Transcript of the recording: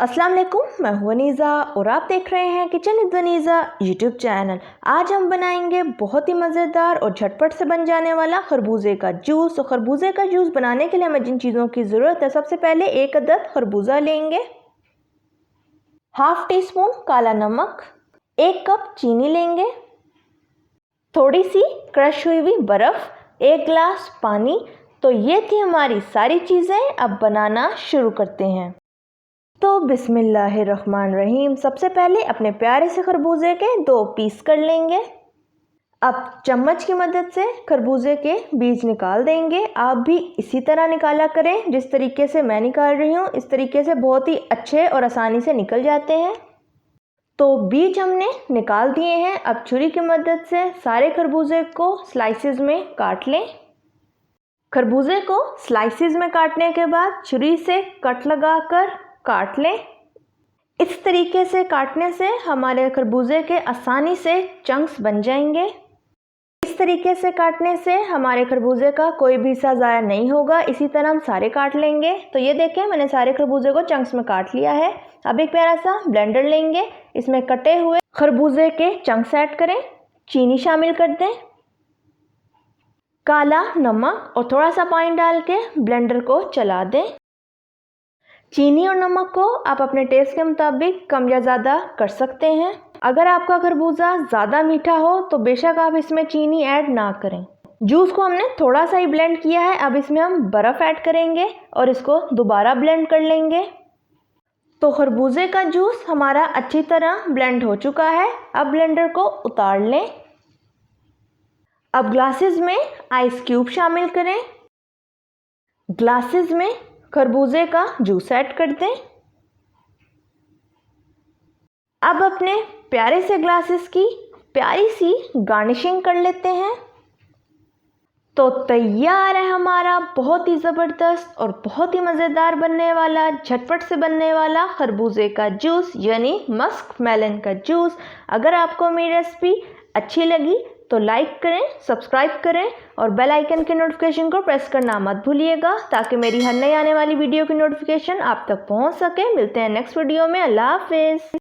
अस्सलाम वालेकुम, मैं हूं वनीज़ा और आप देख रहे हैं kitchen with Vaneeza YouTube channel. आज हम बनाएंगे बहुत ही मज़ेदार और झटपट से बन जाने वाला खरबूजे का जूस। तो खरबूजे का जूस बनाने के लिए हमें जिन चीज़ों की ज़रूरत है, सबसे पहले 1 अदद खरबूजा लेंगे, हाफ टी स्पून काला नमक, 1 कप चीनी लेंगे, थोड़ी सी क्रश हुई हुई बर्फ़, 1 गिलास पानी। तो ये थी हमारी सारी चीज़ें। अब बनाना शुरू करते हैं। तो बिस्मिल्लाहिर्रहमानिर्रहीम। सबसे पहले अपने प्यारे से खरबूजे के 2 पीस कर लेंगे। अब चम्मच की मदद से खरबूजे के बीज निकाल देंगे। आप भी इसी तरह निकाला करें जिस तरीके से मैं निकाल रही हूँ। इस तरीके से बहुत ही अच्छे और आसानी से निकल जाते हैं। तो बीज हमने निकाल दिए हैं। अब छुरी की मदद से सारे खरबूजे को स्लाइसेस में काट लें। खरबूजे को स्लाइसेस में काटने के बाद छुरी से कट लगाकर काट लें। इस तरीके से काटने से हमारे खरबूजे के आसानी से चंक्स बन जाएंगे। इस तरीके से काटने से हमारे खरबूजे का कोई भी हिस्सा ज़ाया नहीं होगा। इसी तरह हम सारे काट लेंगे। तो ये देखें, मैंने सारे खरबूजे को चंक्स में काट लिया है। अब एक प्यारा सा ब्लेंडर लेंगे, इसमें कटे हुए खरबूजे के चंक्स ऐड करें, चीनी शामिल कर दें, काला नमक और थोड़ा सा पानी डाल के ब्लेंडर को चला दें। चीनी और नमक को आप अपने टेस्ट के मुताबिक कम या ज़्यादा कर सकते हैं। अगर आपका खरबूजा ज़्यादा मीठा हो तो बेशक आप इसमें चीनी ऐड ना करें। जूस को हमने थोड़ा सा ही ब्लेंड किया है। अब इसमें हम बर्फ़ ऐड करेंगे और इसको दोबारा ब्लेंड कर लेंगे। तो खरबूजे का जूस हमारा अच्छी तरह ब्लेंड हो चुका है। अब ब्लेंडर को उतार लें। अब ग्लासेस में आइस क्यूब शामिल करें। ग्लासेस में खरबूजे का जूस ऐड कर दें। अब अपने प्यारे से ग्लासेस की प्यारी सी गार्निशिंग कर लेते हैं। तो तैयार है हमारा बहुत ही ज़बरदस्त और बहुत ही मज़ेदार बनने वाला, झटपट से बनने वाला खरबूजे का जूस, यानी मस्क मेलन का जूस। अगर आपको मेरी रेसिपी अच्छी लगी तो लाइक करें, सब्सक्राइब करें और बेल आइकन के नोटिफिकेशन को प्रेस करना मत भूलिएगा, ताकि मेरी हर नई आने वाली वीडियो की नोटिफिकेशन आप तक पहुंच सके। मिलते हैं नेक्स्ट वीडियो में। अल्लाह हाफिज़।